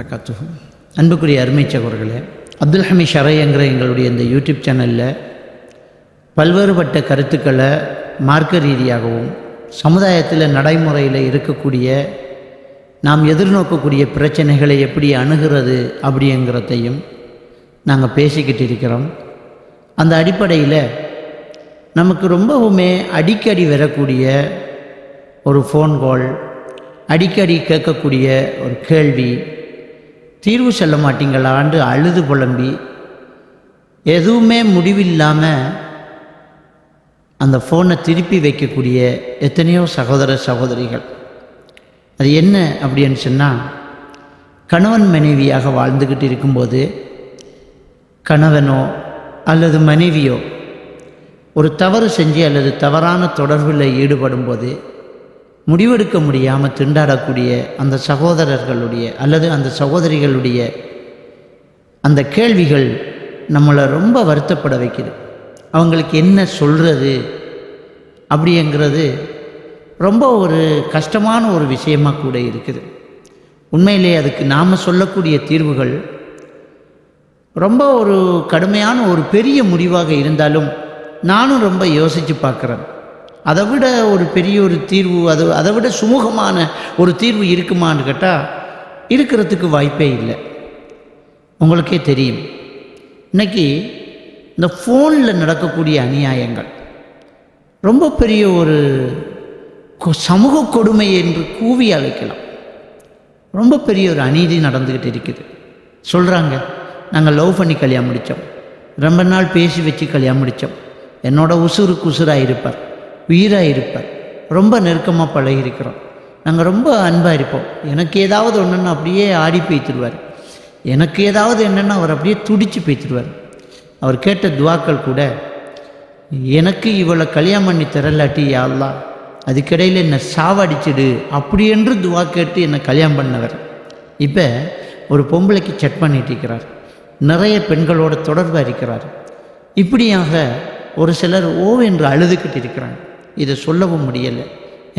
வரகாத்துஹு. அன்புக்குரிய அருமை சகோதரர்களே, அப்துல் ஹமீத் ஷரை என்கிற எங்களுடைய இந்த யூடியூப் சேனலில் பல்வேறுபட்ட கருத்துக்களை மார்க்க ரீதியாகவும் சமுதாயத்தில் நடைமுறையில் இருக்கக்கூடிய நாம் எதிர்நோக்கக்கூடிய பிரச்சனைகளை எப்படி அணுகிறது அப்படிங்கிறதையும் நாங்கள் பேசிக்கிட்டு இருக்கிறோம். அந்த அடிப்படையில் நமக்கு ரொம்பவுமே அடிக்கடி வரக்கூடிய ஒரு ஃபோன் கால், அடிக்கடி கேட்கக்கூடிய ஒரு கேள்வி, தீர்வு சொல்ல மாட்டீங்களான்னு அழுது புலம்பி எதுவுமே முடிவில்லாமல் அந்த ஃபோனை திருப்பி வைக்கக்கூடிய எத்தனையோ சகோதர சகோதரிகள். அது என்ன அப்படின்னு சொன்னால், கணவன் மனைவியாக வாழ்ந்துக்கிட்டு இருக்கும்போது கணவனோ அல்லது மனைவியோ ஒரு தவறு செஞ்சு அல்லது தவறான தொடர்பில் ஈடுபடும்போது முடிவெடுக்க முடியாமல் திண்டாடக்கூடிய அந்த சகோதரர்களுடைய அல்லது அந்த சகோதரிகளுடைய அந்த கேள்விகள் நம்மளை ரொம்ப வருத்தப்பட வைக்குது. அவங்களுக்கு என்ன சொல்கிறது அப்படிங்கிறது ரொம்ப ஒரு கஷ்டமான ஒரு விஷயமாக கூட இருக்குது. உண்மையிலே அதுக்கு நாம் சொல்லக்கூடிய தீர்வுகள் ரொம்ப ஒரு கடுமையான ஒரு பெரிய முடிவாக இருந்தாலும் நானும் ரொம்ப யோசித்து பார்க்குறேன். அதை விட ஒரு பெரிய ஒரு தீர்வு, அதை விட சுமூகமான ஒரு தீர்வு இருக்குமான்னு கேட்டால் இருக்கிறதுக்கு வாய்ப்பே இல்லை. உங்களுக்கே தெரியும், இன்றைக்கி இந்த ஃபோனில் நடக்கக்கூடிய அநியாயங்கள் ரொம்ப பெரிய ஒரு சமூக கொடுமை என்று கூவி அழைக்கலாம். ரொம்ப பெரிய ஒரு அநீதி நடந்துக்கிட்டு இருக்குது. சொல்கிறாங்க, நாங்கள் லவ் பண்ணி கல்யாணம் முடித்தோம், ரொம்ப நாள் பேசி வச்சு கல்யாணம் முடித்தோம், என்னோட உசுருக்கு உசுராக இருப்பார், உயிராக இருப்பார், ரொம்ப நெருக்கமாக பழகிருக்கிறோம், நாங்கள் ரொம்ப அன்பாக இருப்போம், எனக்கு ஏதாவது ஒன்றுன்னா அப்படியே ஆடி பேய்த்துடுவார், எனக்கு ஏதாவது என்னென்னா அவர் அப்படியே துடித்து பேய்த்துடுவார். அவர் கேட்ட துவாக்கள் கூட, எனக்கு இவளை கல்யாணம் பண்ணி தரலாட்டி யா அல்லாஹ் அதுக்கிடையில் என்னை சாவடிச்சிடு அப்படி என்று துவா கேட்டு என்னை கல்யாணம் பண்ணவர் இப்போ ஒரு பொம்பளைக்கு செட் பண்ணிட்டு இருக்கிறார், நிறைய பெண்களோட தொடர்பாக இருக்கிறார். இப்படியாக ஒரு சிலர் என்று அழுதுகிட்டு இருக்கிறாங்க. இதை சொல்லவும் முடியலை,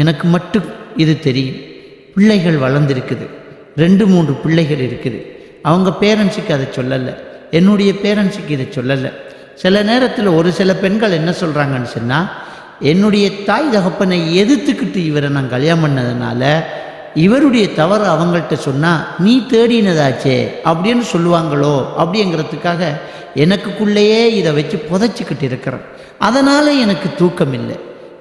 எனக்கு மட்டும் இது தெரியும். பிள்ளைகள் வளர்ந்துருக்குது, 2-3 பிள்ளைகள் இருக்குது. அவங்க பேரண்ட்ஸுக்கு அதை சொல்லலை, என்னுடைய பேரண்ட்ஸுக்கு இதை சொல்லலை. சில நேரத்தில் ஒரு சில பெண்கள் என்ன சொல்கிறாங்கன்னு சொன்னால், என்னுடைய தாய் தகப்பனை எதிர்த்துக்கிட்டு இவரை நான் கல்யாணம் பண்ணதுனால இவருடைய தவறு அவங்கள்ட்ட சொன்னால் நீ தேடினதாச்சே அப்படின்னு சொல்லுவாங்களோ அப்படிங்கிறதுக்காக எனக்குள்ளேயே இதை வச்சு புதைச்சிக்கிட்டு இருக்கிறேன். அதனால் எனக்கு தூக்கம் இல்லை,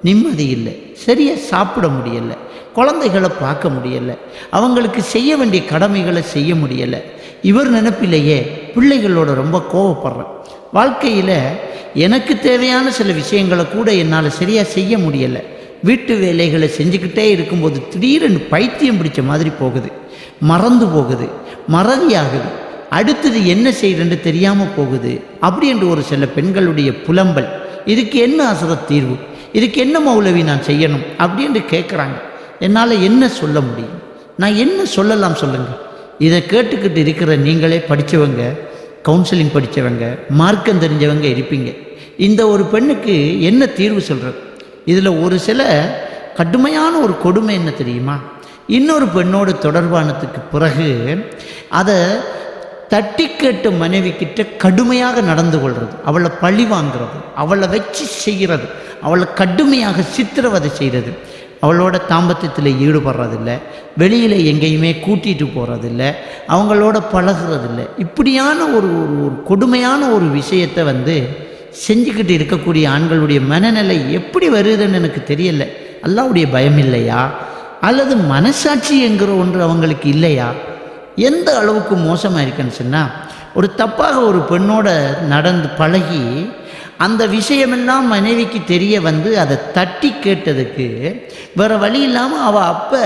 நிம்மதி இல்லை, சரியாக சாப்பிட முடியலை, குழந்தைகளை பார்க்க முடியலை, அவங்களுக்கு செய்ய வேண்டிய கடமைகளை செய்ய முடியலை. இவர் நினைப்பிலேயே பிள்ளைகளோட ரொம்ப கோவப்படுறேன். வாழ்க்கையில் எனக்கு தேவையான சில விஷயங்களை கூட என்னால் சரியாக செய்ய முடியலை. வீட்டு வேலைகளை செஞ்சுக்கிட்டே இருக்கும்போது திடீரென்று பைத்தியம் பிடிச்ச மாதிரி போகுது, மறந்து போகுது, மறதியாகுது, அடுத்தது என்ன செய்யறேன்னு தெரியாமல் போகுது அப்படி என்று ஒரு சில பெண்களுடைய புலம்பல். இதுக்கு என்ன அசரத் தீர்வு, இதுக்கு என்ன மௌலவி நான் செய்யணும் அப்படின்னு கேட்குறாங்க. என்னால் என்ன சொல்ல முடியும், நான் என்ன சொல்லலாம் சொல்லுங்கள். இதை கேட்டுக்கிட்டு இருக்கிற நீங்களே படித்தவங்க, கவுன்சிலிங் படித்தவங்க, மார்க்கம் தெரிஞ்சவங்க இருப்பீங்க. இந்த ஒரு பெண்ணுக்கு என்ன தீர்வு சொல்கிறது? இதில் ஒரு சில கடுமையான ஒரு கொடுமை என்ன தெரியுமா, இன்னொரு பெண்ணோடு தொடர்பானதுக்கு பிறகு அதை தட்டி கேட்ட மனைவி கிட்ட கடுமையாக நடந்து கொள்வது, அவளை பழி வாங்கிறது, அவளை வச்சு செய்கிறது, அவளை கடுமையாக சித்திரவதை செய்கிறது, அவளோட தாம்பத்தியத்தில் ஈடுபடுறதில்லை, வெளியில் எங்கேயுமே கூட்டிகிட்டு போகிறதில்லை, அவங்களோட பழகிறதில்லை. இப்படியான ஒரு கொடுமையான ஒரு விஷயத்தை செஞ்சுக்கிட்டு இருக்கக்கூடிய ஆண்களுடைய மனநிலை எப்படி வருதுன்னு எனக்கு தெரியலை. அல்லாஹ்வுடைய பயம் இல்லையா, அல்லது மனசாட்சி என்கிற ஒன்று அவங்களுக்கு இல்லையா? எந்த அளவுக்கு மோசமாக இருக்குன்னு சொன்னால், ஒரு தப்பாக ஒரு பெண்ணோட நடந்து பழகி அந்த விஷயமெல்லாம் மனைவிக்கு தெரிய அதை தட்டி கேட்டதுக்கு வேறு வழி இல்லாமல் அவள் அப்போ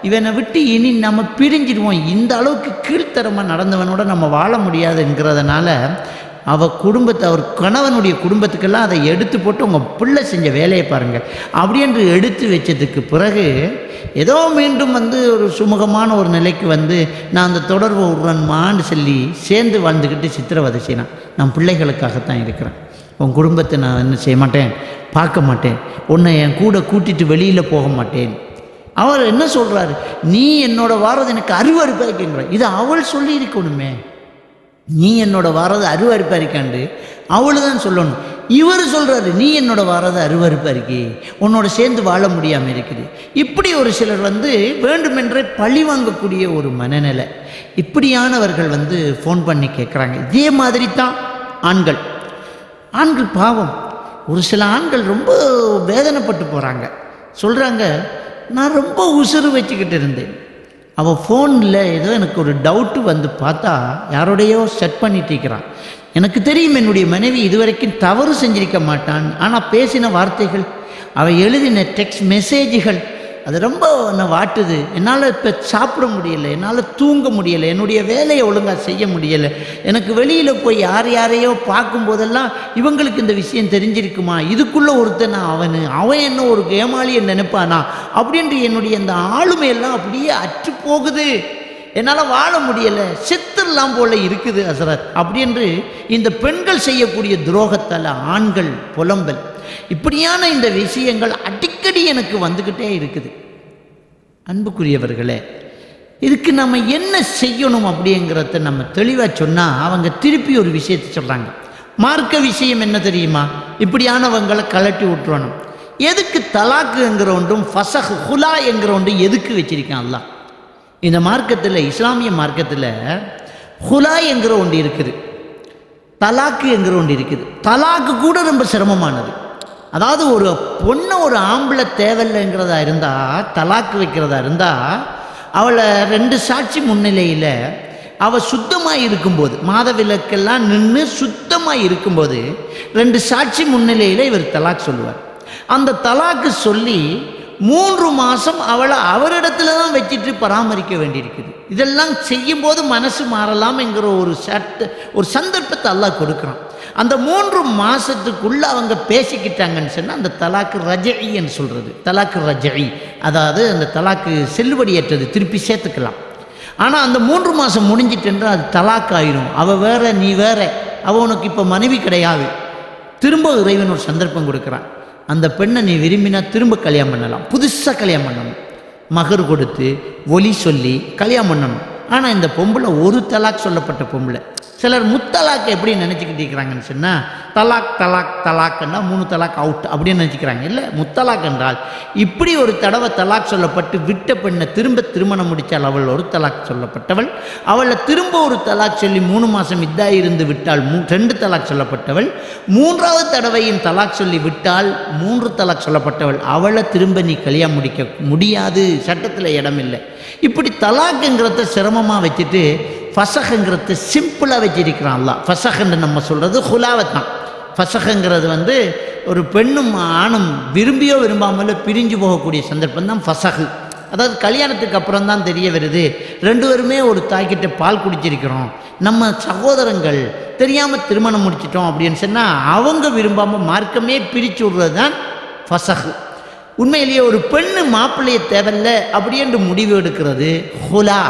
இவனை விட்டு இனி நம்ம பிரிஞ்சிடுவோம், இந்த அளவுக்கு கீழ்த்தரமாக நடந்தவனோட நம்ம வாழ முடியாதுங்கிறதுனால அவள் குடும்பத்தை, அவர் கணவனுடைய குடும்பத்துக்கெல்லாம் அதை எடுத்து போட்டு உங்கள் பிள்ளை செஞ்ச வேலையை பாருங்கள் அப்படி என்று எடுத்து வச்சதுக்கு பிறகு ஏதோ மீண்டும் ஒரு சுமூகமான ஒரு நிலைக்கு நான் அந்த தொடர்பு விடுறேன்மான்னு சொல்லி சேர்ந்து வாழ்ந்துக்கிட்டு சித்திரவதை செய்யணும். நான் பிள்ளைகளுக்காகத்தான் இருக்கிறேன், உன் குடும்பத்தை நான் என்ன செய்ய மாட்டேன், பார்க்க மாட்டேன், உன்னை என் கூட கூட்டிகிட்டு வெளியில் போக மாட்டேன், அவர் என்ன சொல்கிறாரு, நீ என்னோட வாரது எனக்கு அருவருப்பாக இருக்குங்கிற. இது அவள் சொல்லி இருக்கணுமே, நீ என்னோட வாரது அருவருப்பாக இருக்காண்டு அவளு தான் சொல்லணும். இவர் சொல்கிறாரு, நீ என்னோட வாரது அருவருப்பாக இருக்கே, உன்னோட சேர்ந்து வாழ முடியாமல் இருக்குது. இப்படி ஒரு சிலர் வேண்டுமென்றே பழி வாங்கக்கூடிய ஒரு மனநிலை. இப்படியானவர்கள் ஃபோன் பண்ணி கேட்குறாங்க. இதே மாதிரி தான் ஆண்கள் பாவம். ஒரு சில ஆண்கள் ரொம்ப வேதனைப்பட்டு போகிறாங்க. சொல்கிறாங்க, நான் ரொம்ப உசுறு வச்சுக்கிட்டு இருந்தேன், அவள் ஃபோனில் ஏதோ எனக்கு ஒரு டவுட்டு பார்த்தா யாரோடையோ செட் பண்ணிட்டு இருக்கிறான். எனக்கு தெரியும் என்னுடைய மனைவி இதுவரைக்கும் தவறு செஞ்சிருக்க மாட்டான். ஆனால் பேசின வார்த்தைகள், அவள் எழுதின டெக்ஸ்ட் மெசேஜுகள், அது ரொம்ப என்னை வாட்டுது. என்னால் இப்போ சாப்பிட முடியலை, என்னால் தூங்க முடியலை, என்னுடைய வேலையை ஒழுங்காக செய்ய முடியலை. எனக்கு வெளியில் போய் யாரையோ பார்க்கும்போதெல்லாம் இவங்களுக்கு இந்த விஷயம் தெரிஞ்சிருக்குமா, இதுக்குள்ளே ஒருத்தன் அவன் என்ன ஒரு ஏமாளியை நினைப்பானா அப்படின்ட்டு என்னுடைய அந்த ஆளுமையெல்லாம் அப்படியே அற்று போகுது. என்னால் வாழ முடியலை, செத்துலாம் போல இருக்குது ஹசரத் அப்படின்று இந்த பெண்கள் செய்யக்கூடிய துரோகத்தால் ஆண்கள் புலம்பல். இப்படியான இந்த விஷயங்கள் அடிக்கடி எனக்கு வந்துக்கிட்டே இருக்குது. அன்புக்குரியவர்களே, இதுக்கு நம்ம என்ன செய்யணும் அப்படிங்கிறத நம்ம தெளிவாக சொன்னால் அவங்க திருப்பி ஒரு விஷயத்தை சொல்கிறாங்க. மார்க்க விஷயம் என்ன தெரியுமா, இப்படியானவங்களை கலட்டி விட்டுறணும். எதுக்கு தலாக்குங்கிற ஒன்றும் ஃபசஹ் ஹுலா என்கிற ஒன்றும் எதுக்கு வச்சிருக்கான் அல்லாஹ்? இந்த மார்க்கத்தில், இஸ்லாமிய மார்க்கத்தில் ஹுலா என்கிற ஒன்று இருக்குது, தலாக்கு என்கிற ஒன்று இருக்குது. தலாக்கு கூட ரொம்ப சிரமமானது. அதாவது ஒரு பொண்ணை ஒரு ஆம்பளை தேவையில்லைங்கிறதா இருந்தால், தலாக்கு வைக்கிறதா இருந்தால், அவளை 2 சாட்சி முன்னிலையில் அவள் சுத்தமாக இருக்கும்போது, மாதவிலக்கெல்லாம் நின்று சுத்தமாக இருக்கும்போது 2 சாட்சி முன்னிலையில் இவர் தலாக் சொல்லுவார். அந்த தலாக்கு சொல்லி 3 மாதம் அவளை அவரிடத்துல தான் வச்சுட்டு பராமரிக்க வேண்டியிருக்குது. இதெல்லாம் செய்யும்போது மனசு மாறலாம் என்கிற ஒரு சந்தர்ப்பத்தை அல்லாஹ் கொடுக்குறான். அந்த 3 மாதத்துக்குள்ளே அவங்க பேசிக்கிட்டாங்கன்னு சொன்னால் அந்த தலாக்கு ரஜஇன்னு சொல்கிறது. தலாக்கு ரஜஇ, அதாவது அந்த தலாக்கு செல்லுபடியற்றது, திருப்பி சேர்த்துக்கலாம். ஆனால் அந்த 3 மாதம் முடிஞ்சிட்டுன்றால் அது தலாக்கு ஆயிரும். அவள் வேற, நீ வேற, அவள் உனக்கு இப்போ மனைவி கிடையாது. திரும்ப இறைவன் ஒரு சந்தர்ப்பம் கொடுக்குறான். அந்த பெண்ணை நீ விரும்பினா திரும்ப கல்யாணம் பண்ணலாம், புதுசாக கல்யாணம் பண்ணணும், மகர் கொடுத்து ஒலி சொல்லி கல்யாணம் பண்ணணும். ஆனால் இந்த பொம்பளை ஒரு தலாக் சொல்லப்பட்ட பொம்பளை. சிலர் முத்தலாக் எப்படி நினச்சிக்கிட்டு இருக்கிறாங்கன்னு சொன்னால், தலாக் தலாக் தலாக்னா 3 தலாக் அவுட் அப்படின்னு நினச்சிக்கிறாங்க. இல்லை, முத்தலாக் என்றால் இப்படி ஒரு தடவை தலாக் சொல்லப்பட்டு விட்ட பெண்ணை திரும்ப திருமணம் முடித்தால் அவள் ஒரு தலாக் சொல்லப்பட்டவள். அவளை திரும்ப ஒரு தலாக் சொல்லி 3 மாதம் இதா இருந்து விட்டால் 2 தலாக் சொல்லப்பட்டவள். 3வது தடவையும் தலாக் சொல்லி விட்டால் 3 தலாக் சொல்லப்பட்டவள். அவளை திரும்ப நீ கல்யாணம் முடிக்க முடியாது, சட்டத்தில் இடம் இல்லை. இப்படி தலாக்குங்கிறத சிரமமாக வச்சுட்டு ஃபசஹுங்கிறது சிம்பிளாக வச்சிருக்கிறான் அல்லாஹ். ஃபசஹுன்னு நம்ம சொல்கிறது ஹுலாவை தான். ஃபசஹுங்கிறது ஒரு பெண்ணும் ஆணும் விரும்பியோ விரும்பாமலோ பிரிஞ்சு போகக்கூடிய சந்தர்ப்பம் தான் ஃபசஹு. அதாவது கல்யாணத்துக்கு அப்புறம் தான் தெரிய வருது 2 பேருமே ஒரு தாய்கிட்ட பால் குடிச்சிருக்கிறோம், நம்ம சகோதரங்கள், தெரியாமல் திருமணம் முடிச்சிட்டோம் அப்படின்னு சொன்னால் அவங்க விரும்பாமல் மார்க்கமே பிரித்து விடுறது தான் ஃபசஹு. உண்மையிலேயே ஒரு பெண்ணு மாப்பிள்ளையை தேவையில்லை அப்படின்ற முடிவு எடுக்கிறது ஹுலா.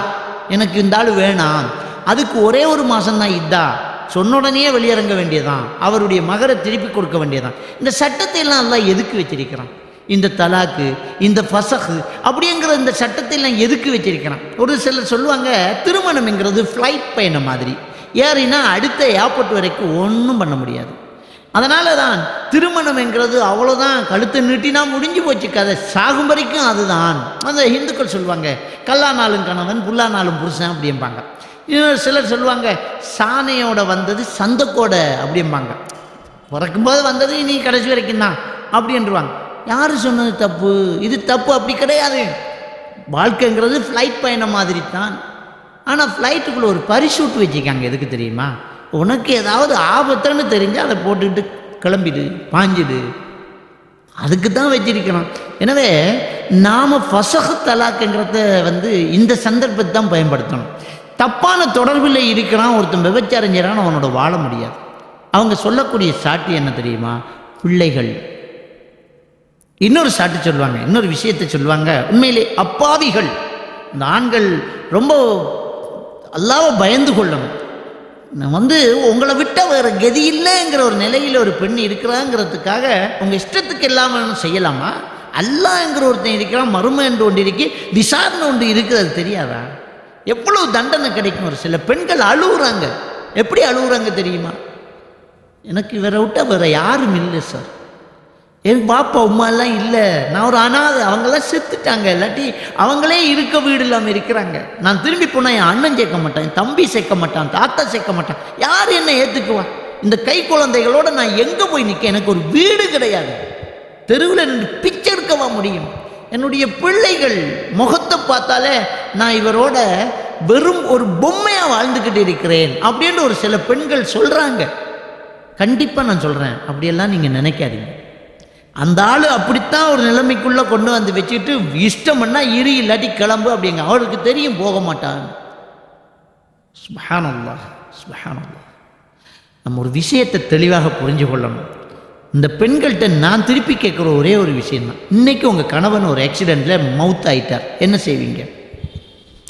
எனக்கு இந்த ஆள் வேணாம், அதுக்கு ஒரே 1 மாதம்தான் இதா, சொன்ன உடனே வெளியிறங்க வேண்டியதான், அவருடைய மகரை திருப்பி கொடுக்க வேண்டியதான். இந்த சட்டத்தை எல்லாம் அல்லாஹ் எதுக்கு வச்சிருக்கிறான்? இந்த தலாக்கு, இந்த ஃபசஹு அப்படிங்கிற இந்த சட்டத்தை எல்லாம் எதுக்கு வச்சிருக்கிறான்? ஒரு சிலர் சொல்லுவாங்க, திருமணம்ங்கிறது ஃப்ளைட் பயணம் மாதிரி, ஏறினா அடுத்த ஏர்போர்ட் வரைக்கும் ஒன்றும் பண்ண முடியாது. அதனால தான் திருமணம் என்கிறது அவ்வளோதான், கழுத்தை நீட்டினா முடிஞ்சு போச்சு கதை, சாகும் வரைக்கும் அதுதான். அந்த இந்துக்கள் சொல்லுவாங்க, கல்லானாலும் கணவன் புல்லானாலும் புருஷன் அப்படிம்பாங்க. இன்னொரு சிலர் சொல்லுவாங்க, சாணையோட வந்தது சந்தக்கோடை அப்படிம்பாங்க, பிறக்கும்போது வந்தது இனி கடைசி வரைக்கும் தான் அப்படின்றாங்க. யார் சொன்னது தப்பு? இது தப்பு, அப்படி கிடையாது. வாழ்க்கைங்கிறது ஃப்ளைட் பயணம் மாதிரி தான். ஆனால் ஃப்ளைட்டுக்குள்ளே ஒரு பரிசூட் வச்சுக்காங்க. எதுக்கு தெரியுமா? உனக்கு ஏதாவது ஆபத்துன்னு தெரிஞ்சால் அதை போட்டுக்கிட்டு கிளம்பிடு, பாஞ்சிடு, அதுக்கு தான் வச்சிருக்கிறோம். எனவே நாம் ஃபசஹ் தலாக்குங்கிறத இந்த சந்தர்ப்பத்தை தான் பயன்படுத்தணும். தப்பான தொடர்பில் இருக்கிறான் ஒருத்தன், விபச்சாரம் செய்கிறான், அவனோட வாழ முடியாது. அவங்க சொல்லக்கூடிய சாட்டி என்ன தெரியுமா? பிள்ளைகள். இன்னொரு சாட்டி சொல்லுவாங்க, இன்னொரு விஷயத்தை சொல்லுவாங்க, உண்மையிலே அப்பாவிகள். இந்த ஆண்கள் ரொம்ப அல்லாஹ்வை பயந்து கொள்ளணும். உங்களை விட்ட வேறு கதி இல்லைங்கிற ஒரு நிலையில் ஒரு பெண் இருக்கிறாங்கிறதுக்காக உங்கள் இஷ்டத்துக்கு எல்லாமே செய்யலாமா? அல்லாஹ்ங்கிற ஒருத்தன் இருக்கிறான், மறுமை என்று ஒன்று இருக்கு, விசாரணை ஒன்று இருக்குது, அது தெரியாதா? எவ்வளவு தண்டனை கிடைக்கும். ஒரு சில பெண்கள் அழுகுறாங்க. எப்படி அழுகுறாங்க தெரியுமா? எனக்கு இவரை விட்டா வேற யாரும் இல்லை சார், என் பாப்பா உமா எல்லாம் இல்லை, நான் ஒரு அனாதை, அவங்கெல்லாம் செத்துட்டாங்க, இல்லாட்டி அவங்களே இருக்க வீடு இல்லாமல் இருக்கிறாங்க. நான் திரும்பி போனால் என் அண்ணன் சேர்க்க மாட்டான், என் தம்பி சேர்க்க மாட்டான், தாத்தா சேர்க்க மாட்டான், யார் என்ன ஏற்றுக்குவான்? இந்த கை குழந்தைகளோட நான் எங்கே போய் நிற்க? எனக்கு ஒரு வீடு கிடையாது, தெருவில் நின்று பிச்சை எடுக்கவா முடியும்? என்னுடைய பிள்ளைகள் முகத்தை பார்த்தாலே நான் இவரோட வெறும் ஒரு பொம்மையாக வாழ்ந்துக்கிட்டு இருக்கிறேன் அப்படின்னு ஒரு சில பெண்கள் சொல்கிறாங்க. கண்டிப்பாக நான் சொல்கிறேன், அப்படியெல்லாம் நீங்கள் நினைக்காதீங்க. அந்த ஆள் அப்படித்தான் ஒரு நிலைமைக்குள்ளே கொண்டு வந்து வச்சுக்கிட்டு இஷ்டம் பண்ணால் இரு, இல்லாட்டி கிளம்பு அப்படிங்க. அவருக்கு தெரியும் போக மாட்டான். சுப்ஹானல்லாஹ், சுப்ஹானல்லாஹ். நம்ம ஒரு விஷயத்தை தெளிவாக புரிஞ்சு கொள்ளணும். இந்த பெண்கள்கிட்ட நான் திருப்பி கேட்குற ஒரே ஒரு விஷயம் தான், இன்றைக்கி உங்கள் கணவன் ஒரு ஆக்சிடெண்ட்டில் மவுத் ஆகிட்டார், என்ன செய்வீங்க?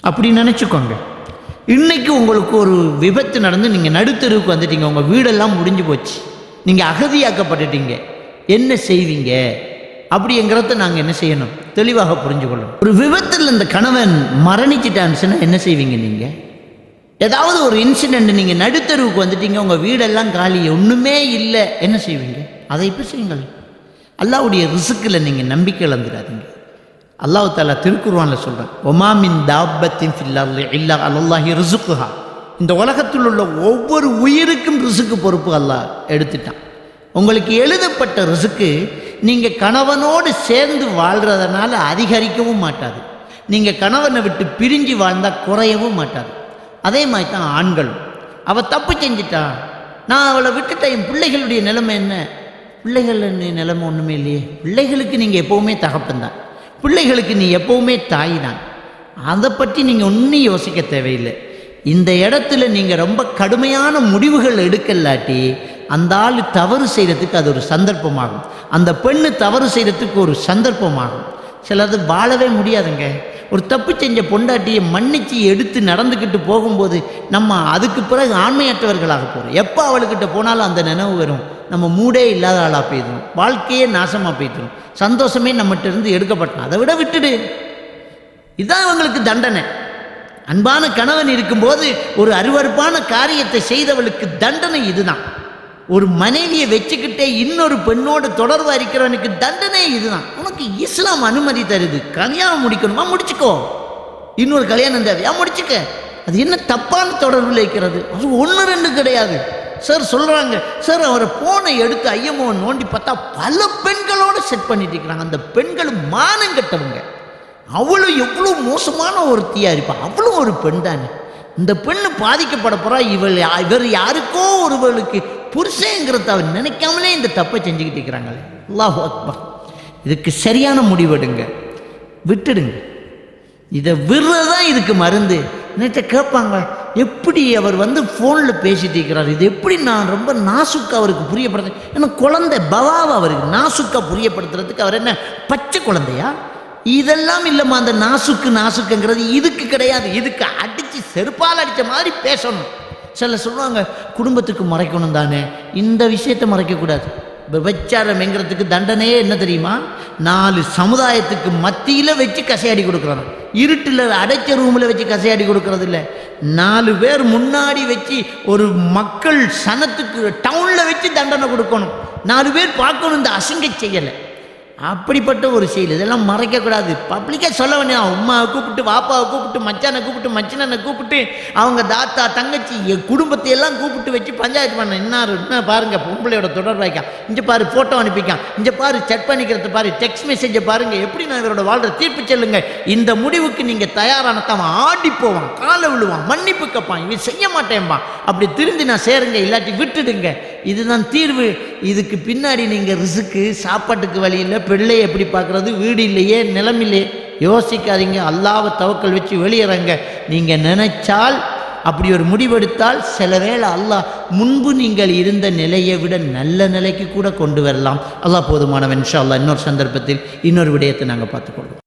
அப்படி நினச்சிக்கோங்க. இன்றைக்கி உங்களுக்கு ஒரு விபத்து நடந்து நீங்கள் நடுத்தெருவுக்கு வந்துட்டீங்க, உங்கள் வீடெல்லாம் முடிஞ்சு போச்சு, நீங்கள் அகதியாக்கப்பட்டுட்டீங்க, என்ன செய்வீங்க? அப்படிங்கிறத நாங்கள் என்ன செய்யணும், தெளிவாக புரிஞ்சு கொள்ளணும். ஒரு விபத்தில் இந்த கணவன் மரணிச்சிட்டான்னு என்ன செய்வீங்க? நீங்கள் ஏதாவது ஒரு இன்சிடெண்ட், நீங்கள் நடுத்தருவுக்கு வந்துட்டீங்க, உங்கள் வீடெல்லாம் காலி, ஒன்றுமே இல்லை, என்ன செய்வீங்க? அதை இப்போ செய்யுங்கள். அல்லாஹ்வுடைய ரிஸ்கில் நீங்கள் நம்பிக்கை இழந்துடாதீங்க. அல்லாஹ் தஆலா திருக்குர்ஆனில் சொல்கிறான், ஒமா மின் தாப்பத்தின் ஃபில் அர்லி இல்லா அலல்லாஹி ரிஸ்குஹா. இந்த உலகத்தில் உள்ள ஒவ்வொரு உயிருக்கும் ரிஸ்க்கு பொறுப்பு அல்லாஹ் எடுத்துட்டான். உங்களுக்கு எழுதப்பட்ட ரிஸ்க்கு நீங்கள் கணவனோடு சேர்ந்து வாழ்கிறதுனால அதிகரிக்கவும் மாட்டாது, நீங்கள் கணவனை விட்டு பிரிஞ்சு வாழ்ந்தால் குறையவும் மாட்டாது. அதே மாதிரி தான் ஆண்களும். அவள் தப்பு செஞ்சிட்டா, நான் அவளை விட்டுட்டேன், என் பிள்ளைகளுடைய நிலைமை என்ன? பிள்ளைகளுடைய நிலைமை ஒன்றுமே இல்லையே. பிள்ளைகளுக்கு நீங்கள் எப்போவுமே தகப்பந்தான், பிள்ளைகளுக்கு நீ எப்போவுமே தாய் தான். அதை பற்றி நீங்கள் ஒன்றும் யோசிக்க தேவையில்லை. இந்த இடத்துல நீங்கள் ரொம்ப கடுமையான முடிவுகள் எடுக்கலாட்டி அந்த ஆள் தவறு செய்கிறதுக்கு அது ஒரு சந்தர்ப்பமாகும், அந்த பெண்ணு தவறு செய்கிறதுக்கு ஒரு சந்தர்ப்பமாகும். சிலது வாழவே முடியாதுங்க. ஒரு தப்பு செஞ்ச பொண்டாட்டியை மன்னிச்சு எடுத்து நடந்துக்கிட்டு போகும்போது நம்ம அதுக்கு பிறகு ஆண்மையற்றவர்களாக போகிறோம். எப்போ அவளுக்கிட்ட போனாலும் அந்த நினைவு வரும், நம்ம மூடே இல்லாத ஆளாக போயிடும், வாழ்க்கையே நாசமாக போயிடும், சந்தோஷமே நம்மகிட்ட இருந்து எடுக்கப்பட்டோம். அதை விட விட்டுடு. இதுதான் அவங்களுக்கு தண்டனை. அன்பான கணவன் இருக்கும்போது ஒரு அருவருப்பான காரியத்தை செய்தவளுக்கு தண்டனை இதுதான். ஒரு மனைவியை வச்சுக்கிட்டே இன்னொரு பெண்ணோடு தொடர்பு இருக்கிறவனுக்கு தண்டனை இதுதான். உனக்கு இஸ்லாம் அனுமதி தருது, கல்யாணம் முடிக்கணுமா முடிச்சுக்கோ, இன்னொரு கல்யாணம் தேவையா முடிச்சுக்க. அது என்ன தப்பான தொடர்பில் இருக்கிறது? அது ஒன்று ரெண்டு கிடையாது சார். சொல்கிறாங்க சார், அவரை போனை எடுத்து ஐயமோ நோண்டி பார்த்தா பல பெண்களோடு செட் பண்ணிட்டு இருக்கிறாங்க. அந்த பெண்கள் மானம் கட்டவங்க. அவளும் எவ்வளோ மோசமான ஒருத்தியாக இருப்பா, அவளும் ஒரு பெண் தானே. இந்த பெண்ணு பாதிக்கப்பட போகிறா, இவர் யாருக்கோ ஒருவளுக்கு புருஷங்கிறத அவர் நினைக்காமலே இந்த தப்பை செஞ்சுக்கிட்டு இருக்கிறாங்களே. அல்லாஹு அக்பர். இதுக்கு சரியான முடிவெடுங்க, விட்டுடுங்க. இதை விடுறதான் இதுக்கு மருந்து. நேற்று கேட்பாங்க, எப்படி அவர் ஃபோனில் பேசிட்டு இருக்கிறார், இது எப்படி நான் ரொம்ப நாசுக்கா அவருக்கு புரியப்படுறது? ஏன்னா குழந்தை பவாவை அவருக்கு நாசுக்கா புரியப்படுத்துறதுக்கு அவர் என்ன பச்சை குழந்தையா? இதெல்லாம் இல்லைம்மா, அந்த நாசுக்குங்கிறது இதுக்கு கிடையாது. இதுக்கு அடித்து செருப்பால் அடித்த மாதிரி பேசணும். சில சொல்லுவாங்க குடும்பத்துக்கு மறைக்கணும் தானே, இந்த விஷயத்தை மறைக்கக்கூடாது. விபச்சாரம்ங்கிறதுக்கு தண்டனையே என்ன தெரியுமா? 4 சமுதாயத்துக்கு மத்தியில் வச்சு கசையாடி கொடுக்குறாங்க. இருட்டில் அடைச்ச ரூமில் வச்சு கசையாடி கொடுக்கறது இல்லை, 4 பேர் முன்னாடி வச்சு ஒரு மக்கள் சனத்துக்கு டவுனில் வச்சு தண்டனை கொடுக்கணும். 4 பேர் பார்க்கணும் இந்த அசிங்க செய்யலை. அப்படிப்பட்ட ஒரு செயல். இதெல்லாம் மறைக்கக்கூடாது. பப்ளிக்காக சொல்ல வேண்டியது. உமாவை கூப்பிட்டு, வாப்பாவை கூப்பிட்டு, மச்சானை கூப்பிட்டு, மச்சினனை கூப்பிட்டு, அவங்க தாத்தா தங்கச்சி குடும்பத்தை எல்லாம் கூப்பிட்டு வச்சு பஞ்சாயத்து பண்ண. என்ன பாருங்க பொம்பளையோட தொடர்பாய்க்கா, இங்கே பாரு ஃபோட்டோ அனுப்பிக்கான், இங்கே பாரு செட் பண்ணிக்கிறத பாரு, டெக்ஸ்ட் மெசேஜை பாருங்க, எப்படி நான் இவரோட வாழ்கிற தீர்ப்பு செல்லுங்க. இந்த முடிவுக்கு நீங்கள் தயாரானதான் அவன் ஆடி போவான், காலை விழுவான், மன்னிப்பு கேட்பான், இவன் செய்ய மாட்டேன்பான். அப்படி திருந்தி நான் சேருங்க, இல்லாட்டி விட்டுடுங்க. இதுதான் தீர்வு. இதுக்கு பின்னாடி நீங்கள் ரிஸ்க்கு, சாப்பாட்டுக்கு வழி இல்லை, பிள்ளை எப்படி பார்க்குறது, வீடு இல்லையே, நிலம் இல்லையே, யோசிக்காதீங்க. அல்லாஹ்வை தவக்கல் வச்சு வெளியேறங்க. நீங்கள் நினைச்சால், அப்படி ஒரு முடிவெடுத்தால், சில வேளை அல்லாஹ் முன்பு நீங்கள் இருந்த நிலையை விட நல்ல நிலைக்கு கூட கொண்டு வரலாம். அல்லாஹ் போதுமானவன். இன்ஷா அல்லாஹ் இன்னொரு சந்தர்ப்பத்தில் இன்னொரு விடயத்தை நாங்கள் பார்த்துக்கொள்வோம்.